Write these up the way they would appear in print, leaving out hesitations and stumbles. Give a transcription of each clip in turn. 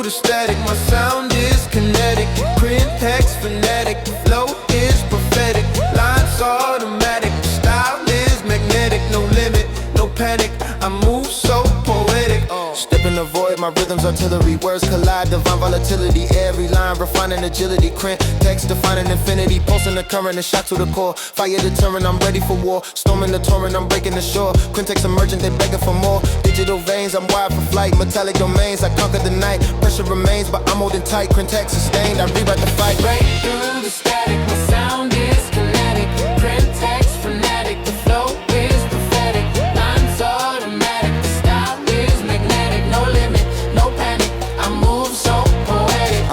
the static, my sound is kinetic. Crynthex fanatic, flow is prophetic. Lines automatic, style is magnetic. No limit, no panic, I move so poetic. Step in the void, my rhythm's artillery. Words collide, divine volatility. Every line refining agility. Crynthex defining infinity. Pulsing the current, a shock to the core. Fire deterrent, I'm ready for war. Storming the torrent, I'm breaking the shore. Crynthex emergent, they begging for more. Digital veins, I'm wired for flight. Metallic domains, I conquer the night. Pressure remains, but I'm holding tight. Crynthex sustained, I rewrite the fight. Break through the static, my sound is kinetic. Crynthex fanatic, the flow is prophetic. Lines automatic, the style is magnetic. No limit, no panic, I move so poetic.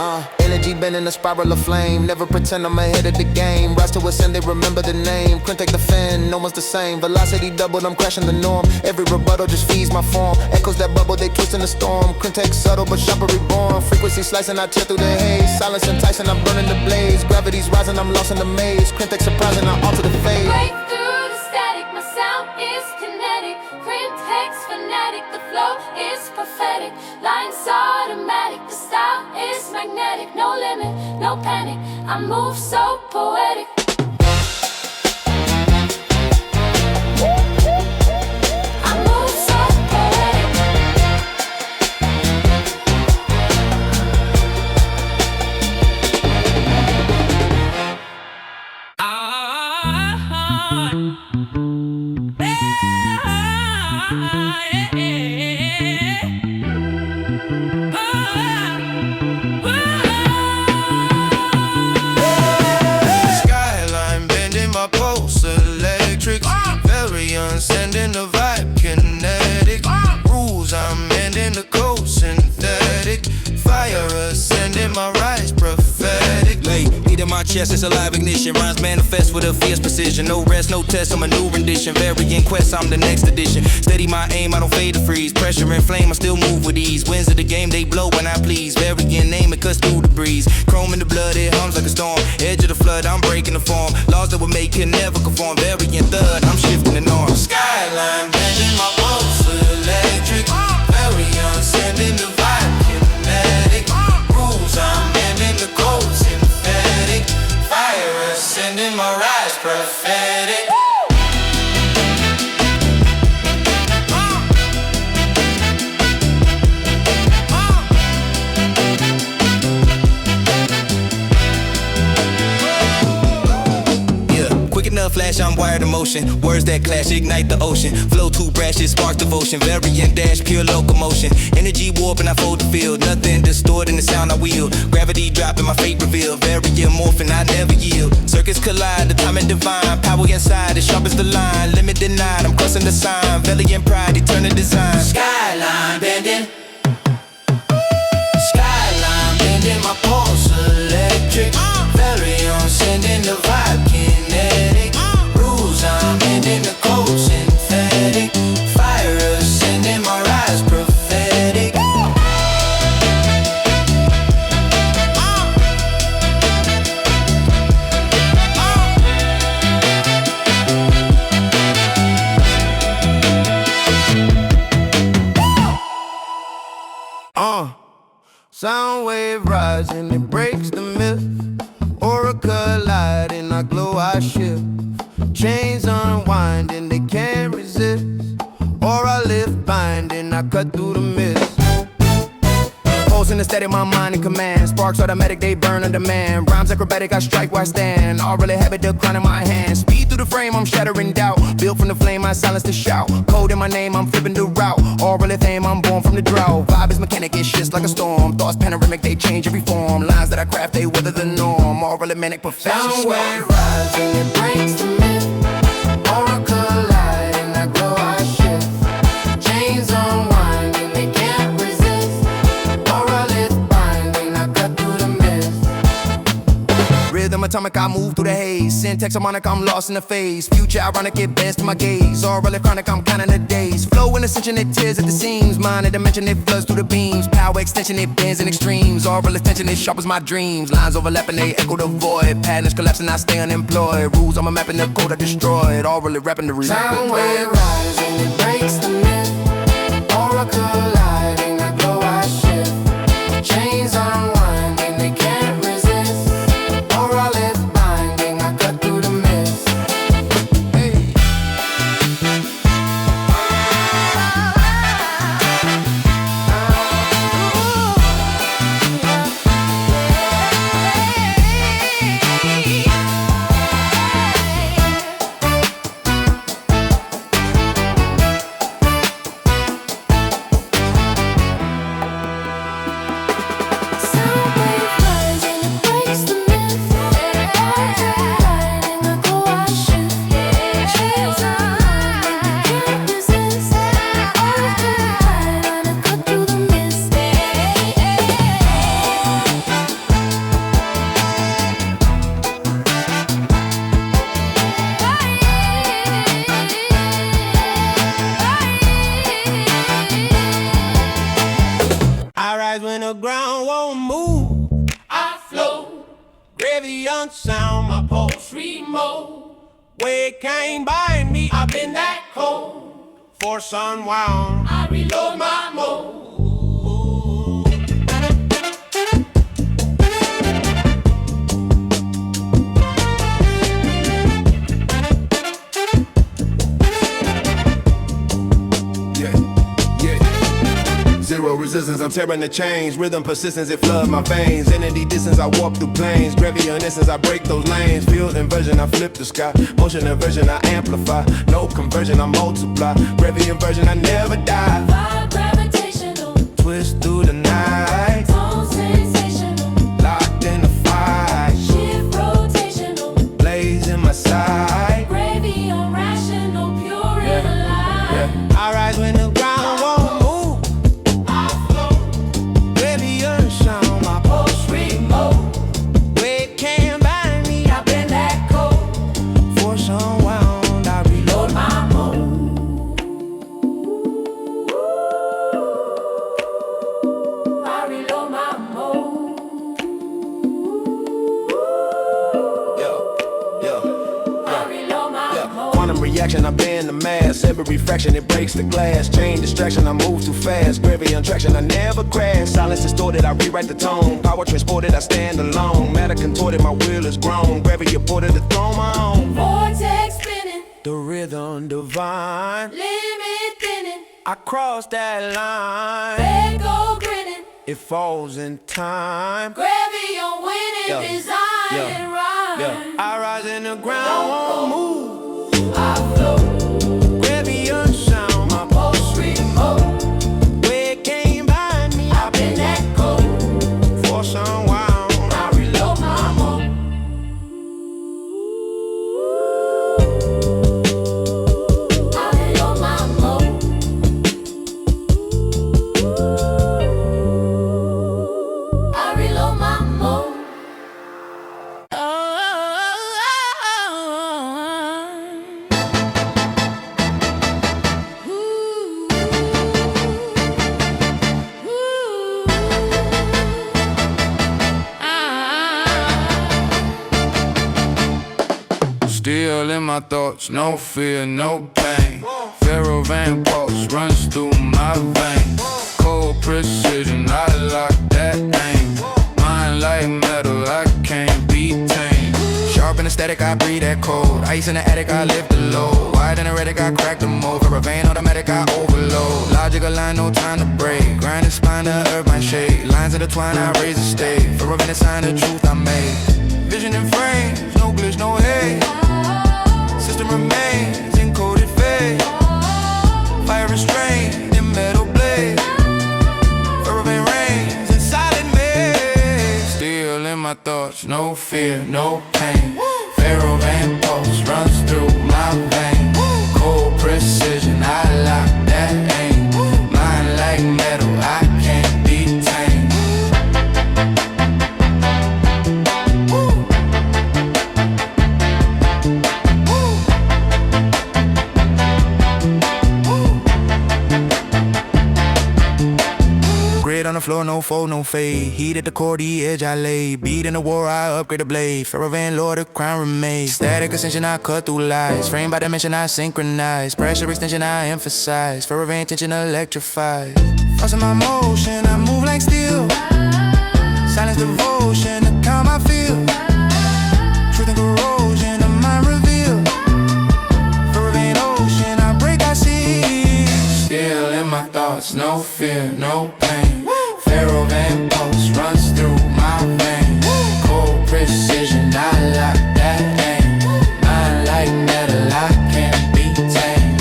Energy been in a spiral of flame. Never pretend I'm ahead of the game. Rise to ascend, they remember the name. Crynthex defend, no one's the same. Velocity doubled, I'm crashing the norm. Every rebuttal just feeds my form. Echoes that bubble, they twist in the storm. Crynthex subtle but sharper reborn. Frequency slicing, I tear through the haze. Silence enticing, I'm burning the blaze. Gravity's rising, I'm lost in the maze. Crynthex surprising, I alter the phase. Break through the static, my sound is kinetic. Crynthex fanatic, the flow is prophetic. Lines automatic, the style is magnetic. No limit, no panic, I move so poetic. I move so poetic. Skyline bending my pulse, electric. Velrion sending the vibe, kinetic. Rules, I'm ending the code, synthetic. Fire ascending my rise, prophetic. Late, beat in my chest, it's a live ignition. Rhymes manifest with a fierce precision. No rest, no test, I'm a new rendition. Variant quest, I'm the next edition. Steady my aim, I don't fade to freeze. Pressure and flame, I still move with ease. Winds of the game, they blow when I please. Variant name, it cuts through the breeze. Chrome in the blood, it hums like a storm. Edge of the flood, I'm breaking the form. Laws that would make it never conform. Variant third, I'm shifting the norm. Skyline bending my pulse, electric. Velrion sending the vibe, kinetic. Rules, I'm ending the code, synthetic. Fire ascending my rise, prophetic. Enough flash, I'm wired to motion. Words that clash, ignite the ocean. Flow too brash, it sparks devotion. Variant dash, pure locomotion. Energy warp and I fold the field. Nothing distorting the sound I wield. Gravity dropping, my fate revealed. Variant morphing, I never yield. Circuits collide, the timing divine. Power inside, as sharp as the line. Limit denied, I'm crossing the sign. Velrion pride, eternal design. Skyline bending. Skyline bending my pulse, electric. Velrion sending the vibe, kinetic. Rules, I'm ending the code, synthetic. Fire ascending my rise, prophetic. Sound wave rising, it breaks the myth. Aura colliding, I glow, I shift. Chains unwinding, they can't resist. Auralith binding, I cut through the mist. Pulsing the steady, my mind in command. Sparks automatic, they burn on demand. Rhymes acrobatic, I strike where I stand. Auralith habit decline in my hand. Speed through the frame, I'm shattering doubt. Built from the flame, I silence the shout. Code in my name, I'm flipping the route. Auralith aim, I'm born from the drought. Vibe is mechanic, it's just like a storm. Thoughts panoramic, they change every form. Lines that I craft, they weather the norm. Auralith manic perfection. Sound wave rising, it breaks the myth. Aura colliding, I glow, I shift. Chains unwinding, they can't resist. Auralith binding, I cut through the mist. Rhythm atomic, I move through the haze. Syntax harmonic, I'm lost in the phase. Future ironic, it bends to my gaze. Auralith chronic, I'm counting the days. Flow in ascension, it tears at the seams. Mind a dimension, it floods through the beams. Power extension, it bends in extremes. Auralith tension, it sharp as my dreams. Lines overlapping, they echo the void. Patterns collapsing, I stay unemployed. Rules, I'm a mapping the code I destroyed. Auralith rapping the result. Sound wave rising, it breaks the myth. Aura colliding, I glow, I shift. Change the ground won't move, I flow. Graviont sound, my pulse remote. Weight can't bind me, I've been that cold. Force unwound, I reload my mode. Zero resistance, I'm tearing the chains. Rhythm persistence, it floods my veins. Entity distance, I walk through planes. Graviont essence, I break those lanes. Field inversion, I flip the sky. Motion inversion, I amplify. No conversion, I multiply. Graviont version, I never die. Vibe gravitational, Twist through the night. tone sensational, Locked in the fight. shift rotational, Blaze in my side. Graviont rational, pure and alive. I rise when the ground won't move. Graviont sound, my pulse remote. Weight can't bind me, I've been that cold. Force unwound, I reload my mode. I reload my mode. I reload my mode. Quantum reaction, I bend the mass. Every refraction, it breaks the glass. Chain distraction, I move too fast. Graviont traction, I never crash. Silence distorted, I rewrite the tone. Power transported, I stand alone. Matter contorted, my will is grown. Gravity ported to throw my own. Vortex spinning, The rhythm divine. limit thinning, I cross that line. red go grinning, It falls in time. Graviont winning, Yeah. design Yeah. and rhyme. Yeah, I rise in the ground, won't move. I flow, Graviont sound, my pulse remote, weight can't bind me. I've been that cold. Force unwound, I reload my mode. I reload my mode. I reload my mode. Still in my thoughts, no fear, no pain. Ferrovane pulse runs through my veins. Cold precision, I lock that aim. Mind like metal, I can't be tamed. Sharp and aesthetic, I breathe that cold. Ice in the attic, I lift the load. Wide and erratic, I crack the mold. Ferrovane automatic, I overload. Logic align, no time to break. Grind and spine, the earth, my shade. Lines intertwine, I raise the stage. Ferrovane, a sign of truth I made. Vision in frames, no glitch, no haze. System remains encoded fade. Fire restrained in metal blade. Ferrovane reigns in silent maze. Still in my thoughts, no fear, no pain. Ferrovane pulse runs through my veins. Cold precision, I lock that aim. Mind like metal, I can't be tamed. Grid on the floor, no fold, no fade. Heat at the core, the edge I lay. Beat in the war, I upgrade the blade. Ferrovane, Lord, the crown remains. Static ascension, I cut through lies. Frame by dimension, I synchronize. Pressure extension, I emphasize. Ferrovane tension, electrifies. Forcing my motion, I move like steel. Silence devotion, the calm I feel. Truth and corrosion, the mind reveal. Ferrovane ocean, I break, I see. Still in my thoughts, no fear, no pain. Ferrovane pulse runs through my veins. Cold precision, I lock that aim. Mind like metal, I can't be tamed.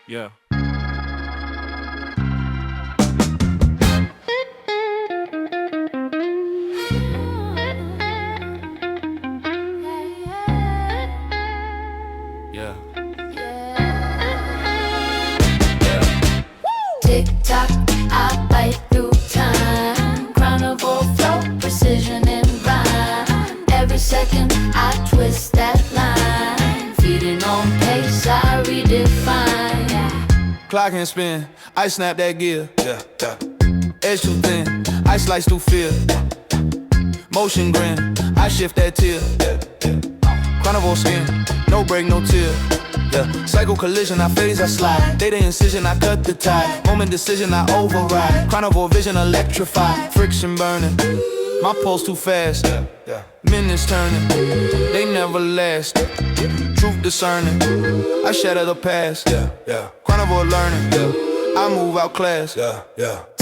Yeah. Yeah. Tick tock, I bite second I twist that line, feeding on pace I redefine. Clock and spin, I snap that gear. Edge too thin, I slice through fear. Motion grin, I shift that tear. Chronovore skin, no break, no tear. Cycle collision, I phase, I slide. Data incision, I cut the tie. Moment decision, I override. Chronovore vision, electrify. Friction burning, my pulse too fast. Minutes turning, they never last. Truth discerning, I shatter the past. Chronovore learning, I move out class.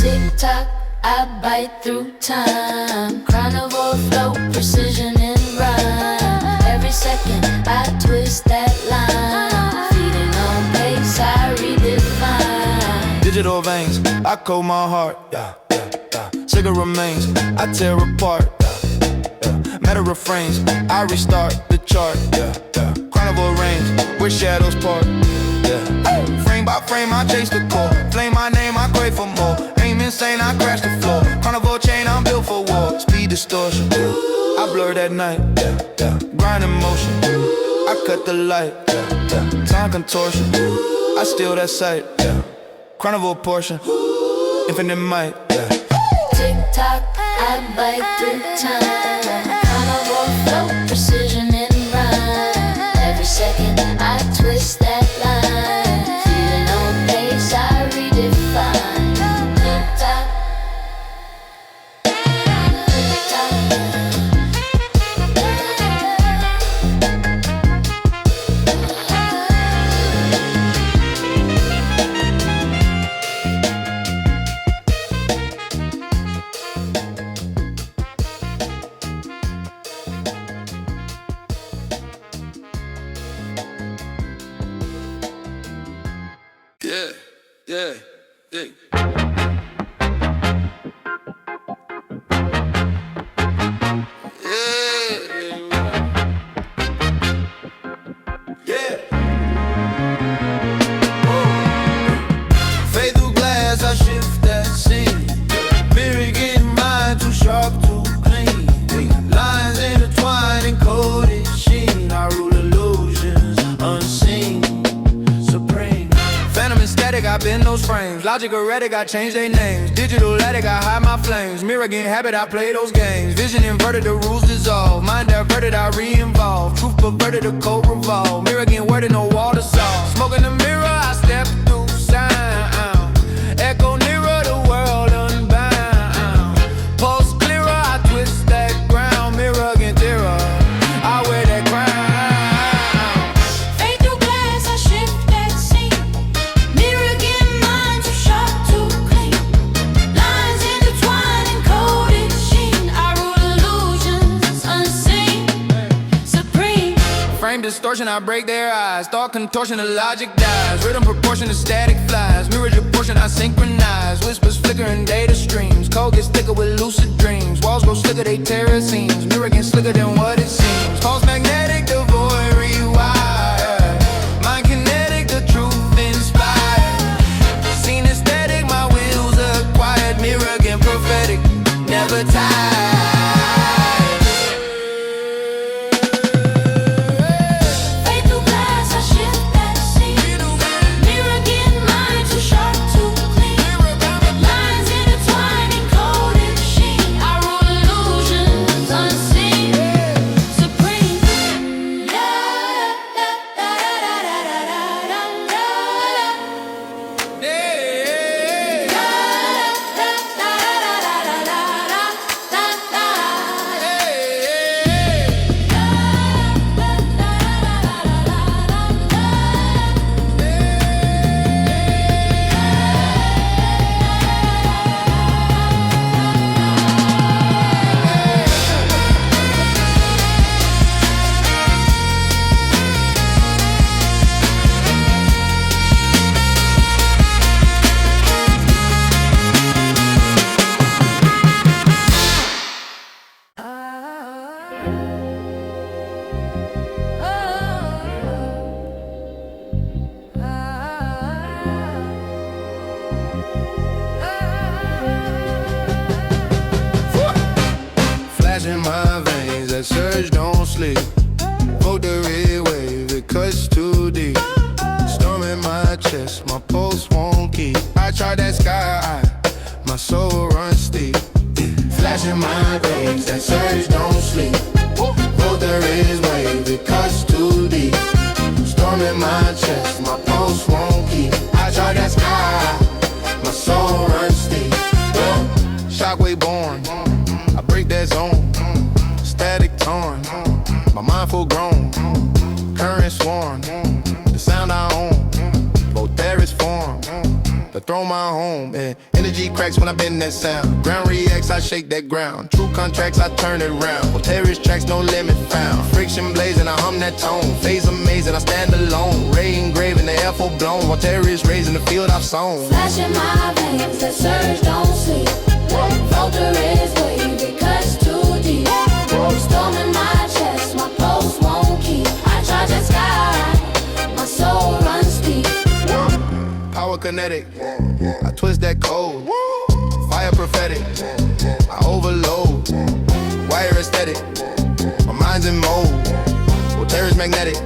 Tick tock, I bite through time. Chronovore flow, precision and rhyme. Every second I twist that line, feeding on pace I redefine. Digital veins, I code my heart. Cigarette remains, I tear apart. Meta refrains, I restart the chart. Chronovore range, where shadows part. Frame by frame, I chase the core. Flame my name, I crave for more. Aim insane, I crash the floor. Chronovore chain, I'm built for war. Speed distortion, I blur that night. Grind in motion, I cut the light. Time contortion, I steal that sight. Chronovore portion, infinite might. Tick tock, I bite through time. Chronovore flow, precision and rhyme. Every second I twist that line, feeding on pace I redefine. Tick tock, tick tock. Yeah. Fade through glass, I shift that scene. Miragynth mind too sharp, too clean. Lines intertwined, encoded sheen. I rule illusions unseen. Supreme. Phantom and static, I bend those frames. Logic erratic, I change their names. Digital attic, I hide my flames. Miragynth habit, I play those games. Vision inverted, the rules dissolve. Mind diverted, I re-involve. Truth perverted, the code revolve. Miragynth worded, no wall to solve. Smoke in the mirror, I step through sound. Echo nearer, the world unbound. Pulse clearer, I twist that ground. Miragynth terror, I wear that crown. Fade through glass, I shift that scene. Miragynth mind too sharp, too clean. Lines intertwined, encoded sheen. I rule illusions unseen. Supreme. Frame distortion, I break their eyes. Thought contortion, the logic dies. Rhythm proportion, the static flies. Mirror proportion, I synchronize. Whispers flicker in data streams. Code gets thicker with lucid dreams. Walls grow slicker, they tear it seams. Miragynth slicker than what it seems. Pulse magnetic, the void rewired. Mind kinetic, the truth inspired. Scene aesthetic, my wheels acquired. Miragynth prophetic, never tired. Fade through glass, I shift that scene. Miragynth mind too sharp, too clean. Lines intertwined, encoded sheen. I rule illusions unseen. Supreme. Flash in my veins, that surge don't chart that sky, my soul runs steep. Flashing my veins, that surge don't sleep. Voltaris wave, it cuts too deep. Storm in my chest, my pulse won't keep. I chart that sky, my soul runs steep. Shockwave born, I break that zone. Static torn, my mind full grown. Current sworn, the sound I own. Voltaris form, the throne my home. Yeah. Energy cracks when I bend that sound. Ground reacts, I shake that ground. True contracts, I turn it around. Voltaris tracks, no limit found. Friction blazing, I hum that tone. Phase amazing, I stand alone. Ray engraved in the air full blown. Voltaris raising the field I've sown. Flashing my veins, that surge don't sleep. Voltaris wave, it cuts too deep. Storm in my chest, my pulse won't keep. I charge the sky, my soul runs deep. Power kinetic, I twist that code. Fire prophetic, I overload. Wire aesthetic, my mind's in mode. Voltaris magnetic,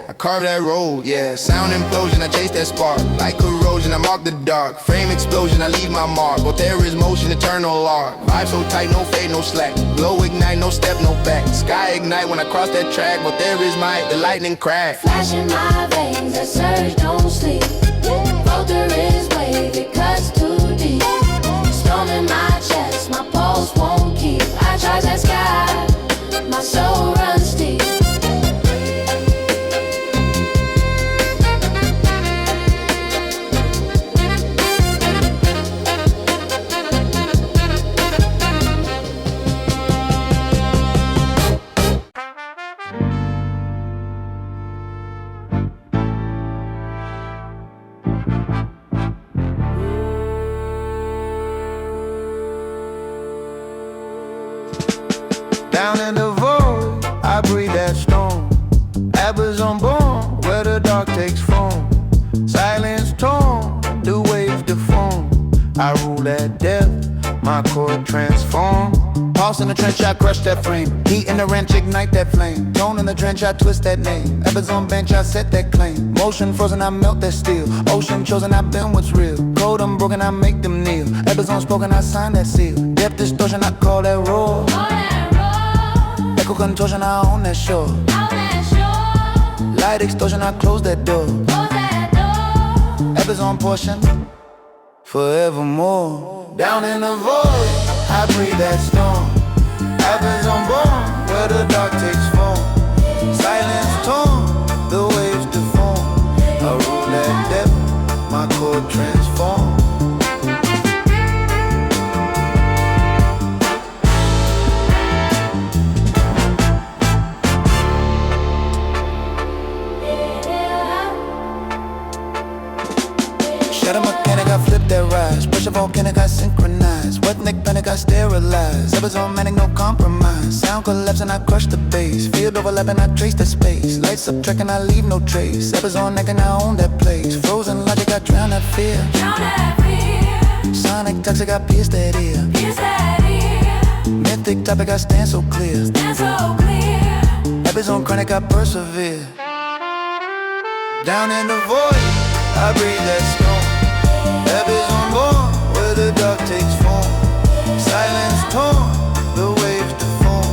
I carve that road, yeah. Sound implosion, I chase that spark. Like corrosion, I mark the dark. Frame explosion, I leave my mark. Voltaris motion, eternal arc. Vibe so tight, no fade, no slack. Glow ignite, no step, no back. Sky ignite when I cross that track. Voltaris might, the lightning crack. Flashing my veins, that surge don't sleep. Voltaris wave, it cuts too deep. Storm in my chest, my pulse won't keep. I charge that sky, my soul runs deep. Down in the void, I breathe that storm. Abyzorn born, where the dark takes form. Silence torn, the waves deform. I rule that depth, my core transform. Pulse in the trench, I crush that frame. Heat in the wrench, ignite that flame. Tone in the drench, I twist that name. Abyzorn bench, I set that claim. Motion frozen, I melt that steel. Ocean chosen, I bend what's real. Code unbroken, I make them kneel. Abyzorn spoken, I sign that seal. Depth distortion, I call that roar. Echo contortion, I own that shore. Light extortion, I close that door. Abyzorn portion, forevermore. Down in the void, I breathe that storm. Abyzorn born, where the dark takes form. Silence torn, the waves deform. I rule that depth, my core transform. Shadow mechanic, I flip that rise. Pressure volcanic, I synchronize. Wet neck panic, I sterilize. Abyzorn manic, no compromise. Sound collapsing, I crush the bass. Field overlapping, I trace the space. Light subtracting, I leave no trace. Abyzorn necking, I own that place. Frozen logic, I drown that fear. Sonic toxic, I pierce that ear. Mythic topic, I stand so clear. Abyzorn chronic, I persevere. Down in the void, I breathe that storm. Abyzorn born, where the dark takes form. Silence torn, the waves deform.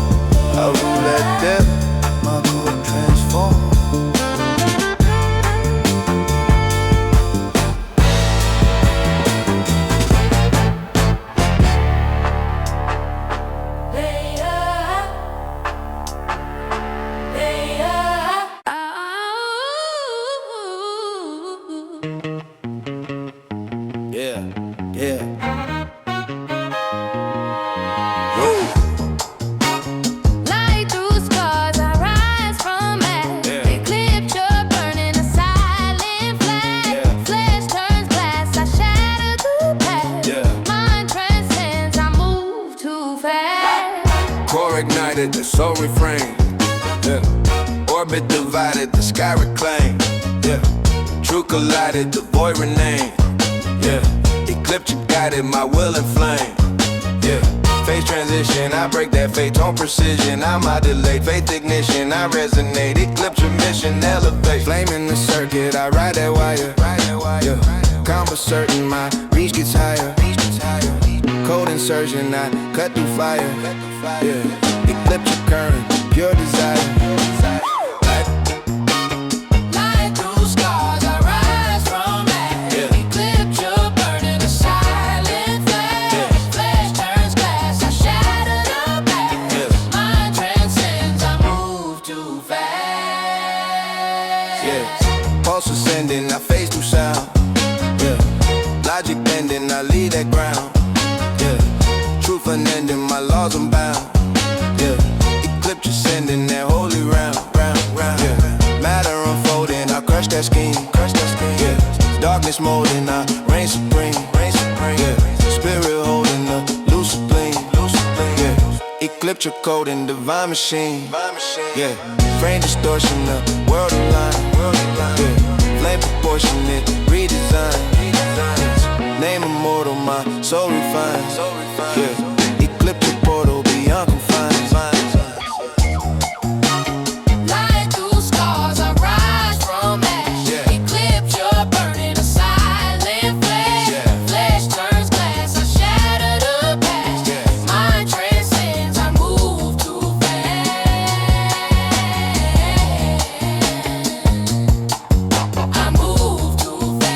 I rule that depth, my core transform. Light through scars, I rise from ash. Eclipture burning a silent flag. Flesh turns glass, I shatter the past. Mind transcends, I move too fast. Core ignited, the soul refrain. Orbit divided, the sky reclaimed. True collided, the void renamed. Eclipture guided, my will inflamed. Phase transition, I break that fate on precision. I modulate faith ignition, I resonate. Eclipture mission, elevate. Flame in the circuit, I ride that wire. Combo certain, my reach gets higher. Cold insertion, I cut through fire. Yeah, eclipture current, pure desire. Light through scars, I rise from ash. Eclipture burning a silent flash. Flesh turns glass, I shatter the past. Mind transcends, I move too fast. Yeah, pulse ascending, I phase through sound. Yeah, logic bending, I leave that ground. Yeah, truth unending, my laws unbound. Yeah, eclipture sending that holy round, round, round. Yeah, matter unfolding, I crush that scheme. Yeah, darkness molding, I reign supreme. Yeah, spirit holding the lucid gleam. Yeah, eclipture coding, divine machine. Yeah, frame distortion, the world align. Yeah, flame proportionate, redesign. Name immortal, my soul refined. Yeah, eclipture portal beyond confines. Light through scars, I rise from ash. Eclipture burning a silent flash. Flesh turns glass, I shatter the past. Mind transcends, I move too fast. I move too fast.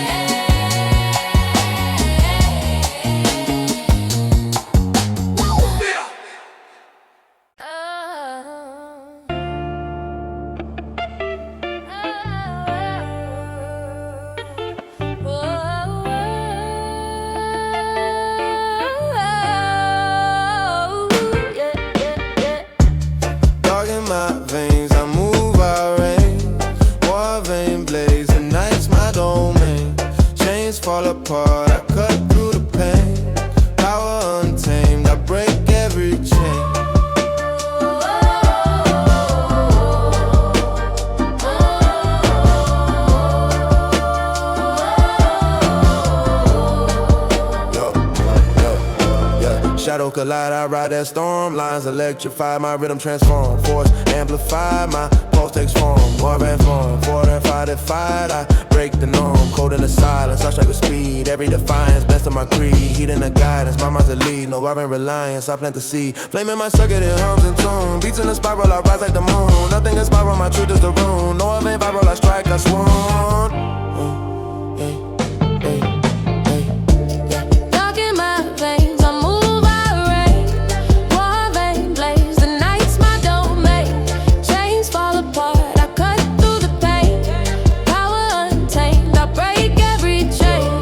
Dog in my veins, I move, I reign. Noirvane blaze, the night's my domain. Chains fall apart, I cut through the pain. Power untamed, I break every chain. Shadow collide, I ride that storm. Lines electrify, my rhythm transform. Force amplify, my pulse takes form. Noirvane form, fortified, I break the norm. Cold in the silence, I strike with speed. Every defiance, best of my creed. Heat in the guidance, my mind's a lead. No Noirvane reliance, I plant the seed. Flame in my circuit, it hums and tune. Beats in the spiral, I rise like the moon. Nothing is spiral, my truth is the rune. Noirvane viral, I strike, I swoon. Dark in my veins, I move, I reign. Noirvane blaze, the night's my domain. Chains fall apart, I cut through the pain. Power untamed, I break every chain.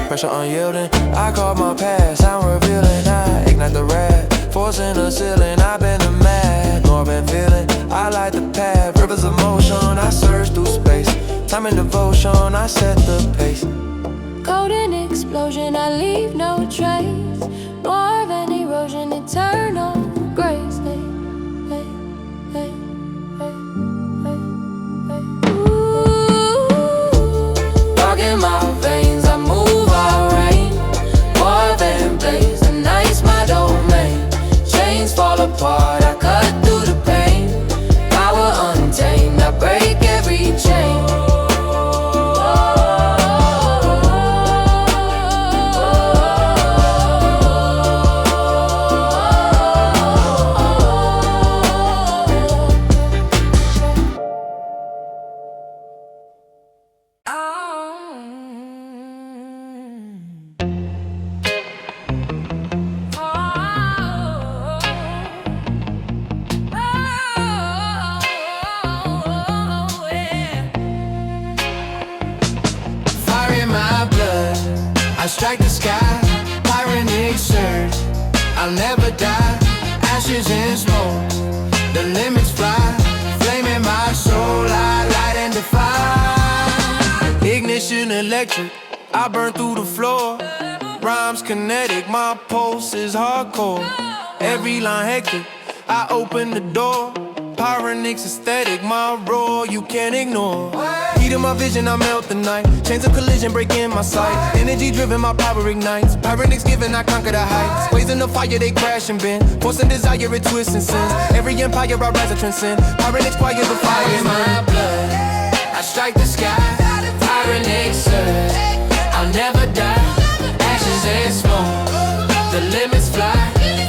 Pressure unyielding, I caught my past, I'm revealing. I ignite the wrath, forcing the ceiling. I've been a mad, Noirvane feeling. I light the path, rivers of motion. I surge through space, time and devotion. I set the pace. Golden explosion, I leave no trace. Noirvane erosion, eternal grace. Ooh. Dark in my veins, I move, I reign. Noirvane blaze, the night's my domain. Chains fall apart, I cut through the pain. Power untamed, I break every chain. Fire in my blood, I strike the sky. Pyronyx surge, I'll never die. Ashes and smoke, the limits fly. Flame in my soul, I light and defy. Ignition electric, I burn through the floor. Rhymes kinetic, my pulse is hardcore. Every line hectic, I open the door. Pyronyx aesthetic, my roar you can't ignore. Heat of my vision, I melt the night. Chains of collision breaking my sight. Energy driven, my power ignites. Pyronyx given, I conquer the heights. Ways in the fire, they crash and bend. Force and desire, it twists and sins. Every empire, I rise and transcend. Pyronyx fire, the fire in my blood. I strike the sky. Pyronyx surge. I'll never die. Ashes and smoke. The limits fly.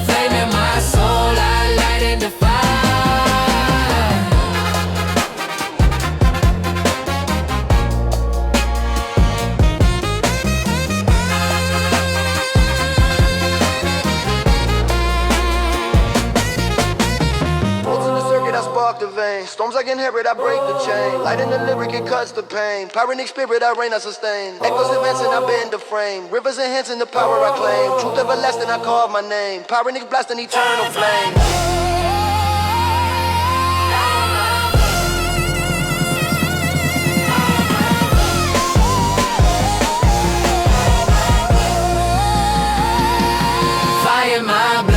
Flame in my soul, I light and defy. The vein. Storms I can hear it, I break the chain. Light in the lyric, it cuts the pain. Pyronyx spirit, I reign, I sustain. Echoes advancing, I bend the frame. Rivers enhancing the power I claim. Truth everlasting, I call my name. Pyronyx blasting eternal flame. Fire my blood.